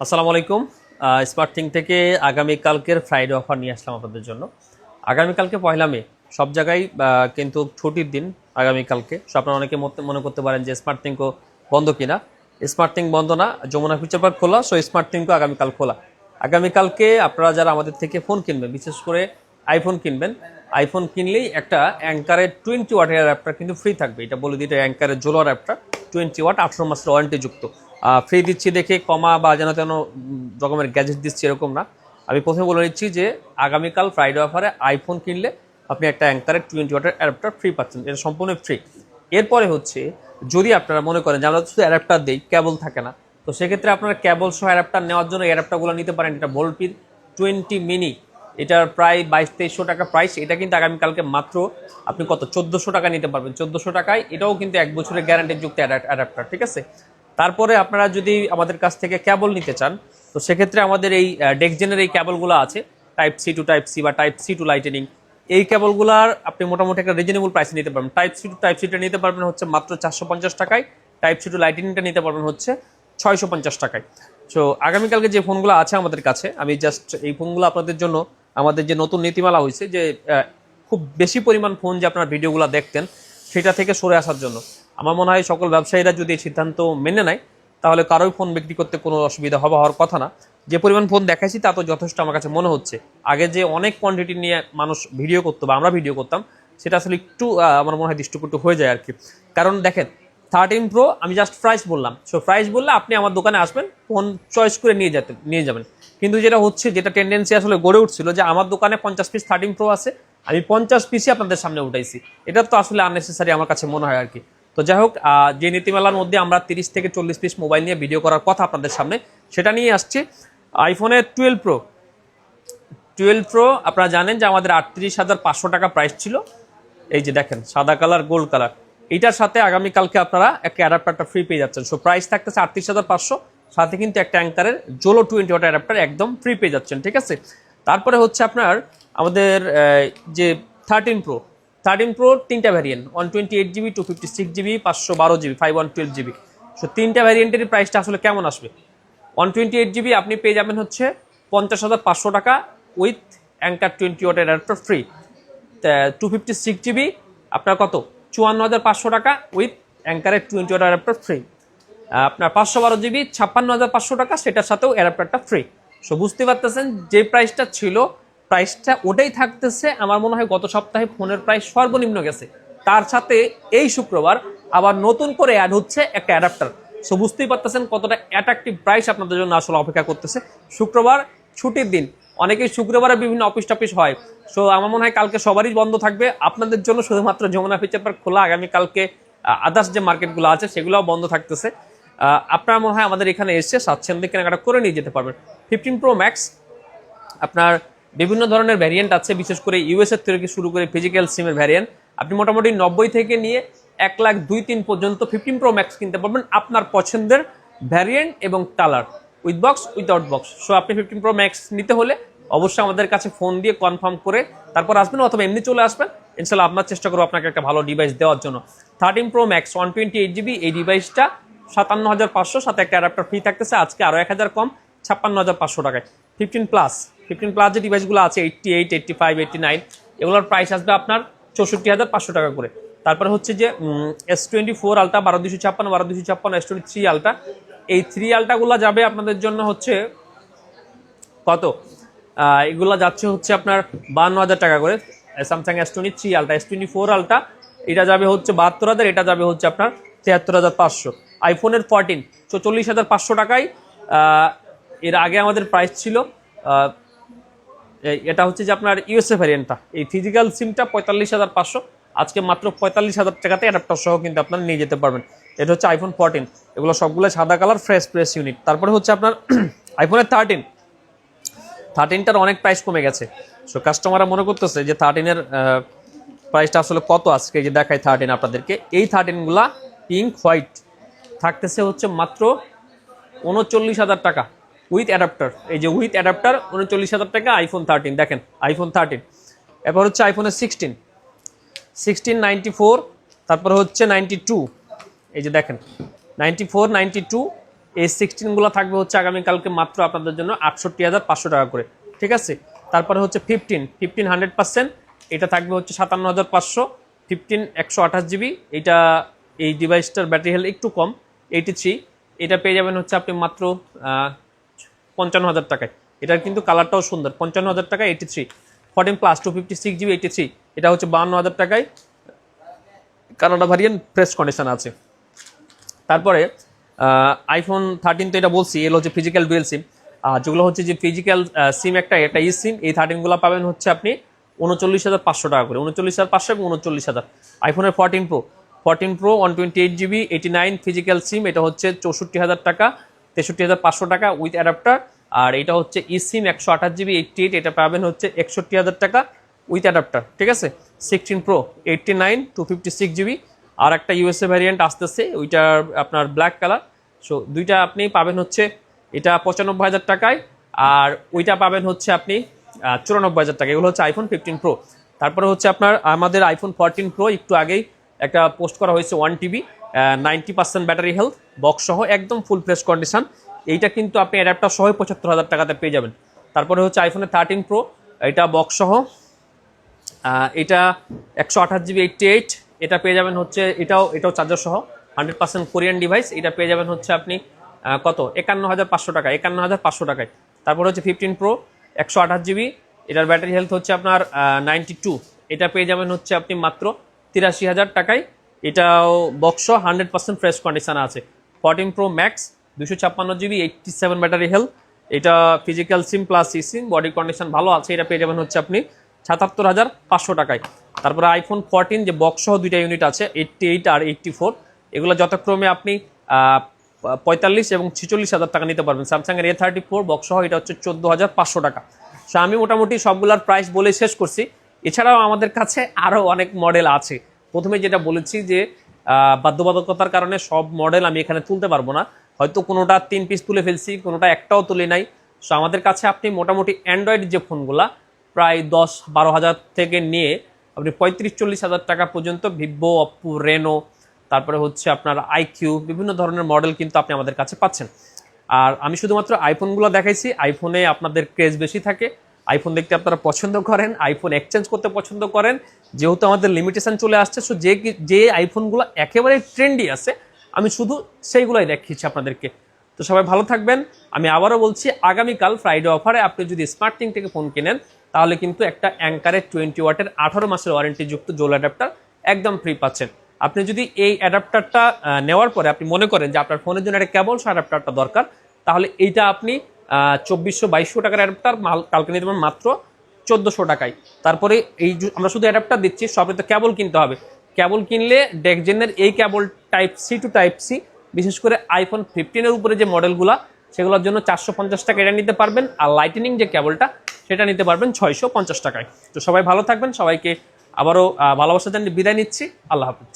আসসালামু আলাইকুম। Smart thing থেকে আগামীকালকের ফ্রাইডে অফার নিয়ে আসলাম আপনাদের জন্য। আগামীকালকে 1 মে সব জায়গায় কিন্তু ছুটির দিন আগামীকালকে। সো আপনারা অনেকে মনে করতে পারেন যে স্মার্ট থিংকও বন্ধ কিনা। স্মার্ট থিং বন্ধ না, যমুনা ফিউচার পার্ক খোলা। সো স্মার্ট থিংকও আগামীকাল খোলা। আগামীকালকে আপনারা যারা আমাদের থেকে ফোন কিনবেন, বিশেষ করে আইফোন কিনবেন, আইফোন কিনলেই একটা অ্যাঙ্কারের 20 ওয়াটের অ্যাডাপ্টার কিন্তু ফ্রি থাকবে। এটা বলে দিতে, অ্যাঙ্কারের জোলো অ্যাডাপ্টার 20 ওয়াট 18 মাসের ওয়ারেন্টিযুক্ত ফ্রি দিচ্ছি দেখে কমা বা যেন তেন রকমের গ্যাজেট দিচ্ছি এরকম না। আমি প্রথমে বলে নিচ্ছি যে আগামীকাল ফ্রাইডে অফারে আইফোন কিনলে আপনি একটা অ্যাঙ্কারের 20 ওয়াটের অ্যাডাপ্টার ফ্রি পাচ্ছেন। এটা সম্পূর্ণ ফ্রি। এরপরে হচ্ছে, যদি আপনারা মনে করেন যে আমরা শুধু অ্যাডাপ্টার দিই, কেবল থাকে না, তো সেক্ষেত্রে আপনারা কেবল সহ অ্যাডাপ্টার নেওয়ার জন্য অ্যাডাপ্টারগুলো নিতে পারেন। এটা ভোল্টপির 20 মিনি, এটার প্রায় 2200-2300 টাকা প্রাইস। এটা কিন্তু আগামীকালকে মাত্র আপনি কত 1400 টাকা নিতে পারবেন। 1400 টাকায় এটাও কিন্তু 1 বছরের গ্যারান্টিযুক্ত অ্যাডাপ্টার, ঠিক আছে। তারপরে আপনারা যদি আমাদের কাছ থেকে কেবল নিতে চান, তো সেক্ষেত্রে আমাদের এই ডেক্সজেনের এই কেবলগুলো আছে, type C to type C বা টাইপ সি টু লাইটেনিং। এই কেবলগুলার আপনি মোটামুটি একটা রিজনেবল প্রাইসে নিতে পারবেন। টাইপ সি টু টাইপ সিটা নিতে পারবেন হচ্ছে মাত্র 450 টাকায়। টাইপ সি টু লাইটেনিংটা নিতে পারবেন হচ্ছে 650 টাকায়। সো আগামীকালকে যে ফোনগুলো আছে আমাদের কাছে, আমি জাস্ট এই ফোনগুলো আপনাদের জন্য, আমাদের যে নতুন নীতিমালা হয়েছে যে খুব বেশি পরিমাণ ফোন যে আপনার ভিডিওগুলো দেখতেন, সেটা থেকে সরে আসার জন্য। আমার মনে হয় সকল ব্যবসায়ীরা যদি এই সিদ্ধান্ত মেনে নেয়, তাহলে কারোই ফোন বিক্রি করতে কোনো অসুবিধা হওয়ার কথা না। যে পরিমাণ ফোন দেখাইছি তা তো যথেষ্ট আমার কাছে মনে হচ্ছে। আগে যে অনেক কোয়ান্টিটি নিয়ে মানুষ ভিডিও করতো বা আমরা ভিডিও করতাম, সেটা আসলে একটু আমার মনে হয় দৃষ্টিকটু হয়ে যায় আর কি। কারণ দেখেন, 13 প্রো আমি জাস্ট প্রাইস বললাম। সো প্রাইস বললে আপনি আমার দোকানে আসবেন, ফোন চয়েস করে নিয়ে যাবেন। কিন্তু যেটা হচ্ছে, যেটা টেন্ডেন্সি আসলে গড়ে উঠছিল, যে আমার দোকানে 50 পিস 13 প্রো আছে, আমি 50 পিসই আপনাদের সামনে উঠাইছি। এটা তো আসলে আননেসেসারি আমার কাছে মনে হয় আর কি। তো যাই হোক, যে নীতিমালার মধ্যে আমরা 30 থেকে 40 পিস মোবাইল নিয়ে ভিডিও করার কথা আপনাদের সামনে, সেটা নিয়ে আসছি। আইফোনের 12 প্রো আপনারা জানেন যে আমাদের 38,500 টাকা প্রাইস ছিল। এই যে দেখেন, সাদা কালার, গোল্ড কালার। এইটার সাথে আগামীকালকে আপনারা একটা অ্যাডাপ্টারটা ফ্রি পেয়ে যাচ্ছেন। সো প্রাইস থাকতেছে 38,500, সাথে কিন্তু একটা অ্যাঙ্কারের জোলো 20 ওয়াট অ্যাডাপ্টার একদম ফ্রি পেয়ে যাচ্ছেন, ঠিক আছে। তারপরে হচ্ছে আপনার আমাদের যে 13 প্রো 3টা variant, 128 GB, 256 GB, 512 GB, 5112 GB. So 3টা ভ্যারিয়েন্টের প্রাইসটা আসলে কেমন আসবে? 128 জিবি আপনি পেয়ে যাবেন হচ্ছে 50,500 টাকা উইথ অ্যাঙ্কার 20 ওয়াটের অ্যাডাপ্টার ফ্রি। 256 জিবি আপনার কত 54,500 টাকা উইথ অ্যাঙ্কারের 20 ওয়াট অ্যাডাপ্টার ফ্রি। আপনার 512 জিবি 56,500 টাকা, সেটার সাথেও অ্যাডাপ্টারটা ফ্রি। সো বুঝতে পারতেছেন যে প্রাইসটা ছিল, প্রাইসটা ওটাই থাকতেছে। আমার মনে হয় গত সপ্তাহে ফোনের প্রাইস সর্বনিম্ন গেছে, তার সাথে এই শুক্রবার আবার নতুন করে অ্যাড হচ্ছে একটা অ্যাডাপ্টার। সো বুঝতেই পারতেছেন কতটা অ্যাট্রাকটিভ প্রাইস আপনাদের জন্য আসলে অপেক্ষা করতেছে। শুক্রবার ছুটির দিন, অনেকেই শুক্রবারে বিভিন্ন অফিস টফিস হয়। সো আমার মনে হয় কালকে সবারই বন্ধ থাকবে। আপনাদের জন্য শুধুমাত্র যমুনা ফিউচার পার্ক খোলা। আগামীকালকে আদার্স যে মার্কেটগুলো আছে সেগুলোও বন্ধ থাকতেছে। আপনার মনে হয় আমাদের এখানে এসে স্বাচ্ছন্দ্যে কেনাকাটা করে নিয়ে যেতে পারবেন। 15 প্রো ম্যাক্স আপনার বিভিন্ন ধরনের ভ্যারিয়েন্ট আছে, বিশেষ করে ইউএসএর থেকে শুরু করে ফিজিক্যাল সিমের ভ্যারিয়েন্ট। আপনি মোটামুটি 90 থেকে নিয়ে 1,02,3 পর্যন্ত 15 প্রো ম্যাক্স কিনতে পারবেন আপনার পছন্দের ভ্যারিয়েন্ট এবং colour, with box without box. So আপনি 15 প্রো ম্যাক্স নিতে হলে অবশ্যই আমাদের কাছে ফোন দিয়ে কনফার্ম করে তারপর আসবেন, অথবা এমনি চলে আসবেন। ইনশাল্লাহ আপনার চেষ্টা করবো আপনাকে একটা ভালো ডিভাইস দেওয়ার জন্য। 13 প্রো ম্যাক্স 128 জিবি, এই ডিভাইসটা 57,500, সাথে একটা অ্যাডাপ্টার ফ্রি থাকতেছে। আজকে আরও 1,000 কম, 56,500 টাকায়। 15 প্লাস যে ডিভাইসগুলো আছে 88, 85, 89, এগুলোর প্রাইস আসবে আপনার 64,500 টাকা করে। তারপরে হচ্ছে যে S24 আলট্রা 1256, 1256, S23 আলট্রা, এই 3 আলট্রাগুলো যাবে আপনাদের জন্য হচ্ছে কত, এগুলো যাচ্ছে হচ্ছে আপনার 52,000 টাকা করে। Samsung S23 ultra, S24 ultra এটা যাবে হচ্ছে 72,000, এটা যাবে হচ্ছে আপনার 73,500। আইফোনের 14 44,500 টাকায়। এর আগে আমাদের প্রাইস ছিল, এটা হচ্ছে যে আপনার ইউএসএ ভ্যারিয়েন্টটা, এই ফিজিক্যাল সিমটা 45,500, আজকে মাত্র 45,000 টাকাতে অ্যাডাপ্টার সহ কিন্তু আপনারা নিয়ে যেতে পারবেন। এটা হচ্ছে আইফোন 14, এগুলো সবগুলো সাদা কালার, ফ্রেশ প্রেস ইউনিট। তারপরে হচ্ছে আপনার আইফোনের 13টার অনেক প্রাইস কমে গেছে। সো কাস্টমাররা মনে করতেছে যে 13-এর প্রাইসটা আসলে কত। আজকে যে দেখায় 13 আপনাদেরকে, এই 13গুলা পিঙ্ক হোয়াইট থাকতেছে হচ্ছে মাত্র 39,000 টাকা উইথ অ্যাডাপ্টার। এই যে উইথ অ্যাডাপ্টার 39,000 টাকা আইফোন 13। দেখেন আইফোন 13। এরপর হচ্ছে আইফোনের 16 94, তারপর হচ্ছে 92। এই যে দেখেন 94, 92, এই 16 থাকবে হচ্ছে আগামীকালকে মাত্র আপনাদের জন্য ৬৮,৫০০ টাকা করে, ঠিক আছে। তারপরে হচ্ছে 15 100%, এটা থাকবে হচ্ছে ৫৭,৫০০। 15 128 জিবি, এটা এই ডিভাইসটার ব্যাটারি হেলথ একটু কম 83, এটা পেয়ে যাবেন হচ্ছে আপনি মাত্র ৫৫,০০০ টাকায়। এটার কিন্তু কালারটাও সুন্দর, ৫৫,০০০ টাকায় 83। 14 প্লাস 256 জিবি 83, এটা হচ্ছে ৫২,০০০ টাকায়, কানাডা ভ্যারিয়েন্ট, ফ্রেশ কন্ডিশন আছে। তারপরে আইফোন 13 তো এটা বলছি, এগুলো হচ্ছে ফিজিক্যাল ডুয়েল সিম। যেগুলো হচ্ছে যে ফিজিক্যাল সিম একটা ই সিম, এই 13 পাবেন হচ্ছে আপনি ৩৯,৫০০ টাকা করে, ৩৯,৫০০ এবং ৩৯,০০০। আইফোনের 14 প্রো 128 জিবি 89 ফিজিক্যাল সিম, এটা হচ্ছে ৬৪,০০০ টাকা, ৬৩,৫০০ টাকা উইথ অ্যাডাপ্টার। আর এটা হচ্ছে ই সিম 128 জিবি 88, এটা পাবেন হচ্ছে ৬১,০০০ টাকা উইথ অ্যাডাপ্টার, ঠিক আছে। 16 প্রো 89 256 জিবি, আর একটা ইউএসএ ভ্যারিয়েন্ট আসতেছে, ওইটার আপনার ব্ল্যাক কালার। সো দুইটা আপনি পাবেন হচ্ছে এটা ৯৫,০০০ টাকায়, আর ওইটা পাবেন হচ্ছে আপনি ৯৪,০০০ টাকা। এগুলো হচ্ছে আইফোন 15 প্রো। তারপরে হচ্ছে আপনার আমাদের আইফোন 14 প্রো, একটু আগেই একটা পোস্ট করা হয়েছে 1 টিবি 90% ব্যাটারি হেলথ, বক্স সহ একদম ফুল ফ্রেশ কন্ডিশন। এইটা কিন্তু আপনি অ্যাডাপ্টার সহ ৭৫,০০০ টাকাতে পেয়ে যাবেন। তারপরে হচ্ছে আইফোনের 13 প্রো, এটা বক্স সহ, এটা ১২৮ জিবি 88, এটা পেয়ে যাবেন হচ্ছে এটাও চার্জার সহ 100% কোরিয়ান ডিভাইস, এটা পেয়ে যাবেন হচ্ছে আপনি কত ৫১,৫০০ টাকা, ৫১,৫০০ টাকায়। তারপর হচ্ছে 15 প্রো ১২৮ জিবি, এটার ব্যাটারি হেলথ হচ্ছে আপনার 92, এটা পেয়ে যাবেন হচ্ছে আপনি মাত্র ৮৩,০০০ টাকায়, এটাও বক্স 100% ফ্রেশ কন্ডিশন আছে। 14 pro max 256 GB 87 battery health, এটা ফিজিক্যাল সিম প্লাস ই সিম, বডি কন্ডিশন ভালো আছে, এটা পেয়ে যাবেন হচ্ছে আপনি ৭৭,৫০০ টাকায়। তারপরে আইফোন 14 যে বক্স সহ দুইটা ইউনিট আছে 88 আর 84, এগুলো যথাক্রমে আপনি ৪৫ এবং ৪৬,০০০ টাকা নিতে পারবেন। স্যামসাংয়ের A34 বক্স সহ এটা হচ্ছে ১৪,৫০০ টাকা। সো আমি মোটামুটি সবগুলোর প্রাইস বলে শেষ করছি। এছাড়াও আমাদের কাছে আরও অনেক মডেল আছে। প্রথমে যেটা বলেছি যে বাধ্যবাধকতার কারণে সব মডেল আমি এখানে তুলতে পারবো না, হয়তো কোনোটা 3 পিস তুলে ফেলছি, কোনোটা একটাও তুলে নাই। সো আমাদের কাছে আপনি মোটামুটি অ্যান্ড্রয়েড যে ফোনগুলা প্রায় ১০-১২ হাজার থেকে নিয়ে আপনি ৩৫-৪০,০০০ টাকা পর্যন্ত ভিভো, অপ্পো, রেনো, তারপরে হচ্ছে আপনার আইকিউ, বিভিন্ন ধরনের মডেল কিন্তু আপনি আমাদের কাছে পাচ্ছেন। আর আমি শুধুমাত্র আইফোনগুলো দেখাইছি, আইফোনে আপনাদের ক্রেজ বেশি থাকে, আইফোন দেখতে আপনারা পছন্দ করেন, আইফোন এক্সচেঞ্জ করতে পছন্দ করেন, যেহেতু আমাদের লিমিটেশন চলে আসছে। সো যে আইফোনগুলো একেবারে ট্রেন্ডি আছে আমি শুধু সেইগুলোই দেখিয়েছি আপনাদেরকে। তো সবাই ভালো থাকবেন। আমি আবারও বলছি, আগামীকাল ফ্রাইডে অফারে আপনি যদি স্মার্টথিং থেকে ফোন কেনেন তাহলে কিন্তু একটা অ্যাঙ্কারের 20 ওয়াটের 18 মাসের ওয়ারেন্টিযুক্ত জোল অ্যাডাপ্টার একদম ফ্রি পাচ্ছেন। আপনি যদি এই অ্যাডাপ্টারটা নেওয়ার পরে আপনি মনে করেন যে আপনার ফোনের জন্য একটা কেবল অ্যাডাপ্টারটা দরকার, তাহলে এইটা আপনি ২৪০০-২২০০ টাকার অ্যাডাপ্টার কালকে নিতে পারেন মাত্র ১৪০০ টাকায়। তারপরে এই আমরা শুধু অ্যাডাপ্টার দিচ্ছি, সবে তো কেবল কিনতে হবে। কেবল কিনলে ডেকজেনের এই cable type C to type C, বিশেষ করে আইফোন 15-এর উপরে যে মডেলগুলো সেগুলোর জন্য ৪৫০ টাকা এটা নিতে পারবেন, আর লাইটনিং যে কেবলটা সেটা নিতে পারবেন ৬৫০ টাকায়। তো সবাই ভালো থাকবেন, সবাইকে আবারও ভালোবাসা জানিয়ে বিদায় নিচ্ছি। আল্লাহ হাফিজ।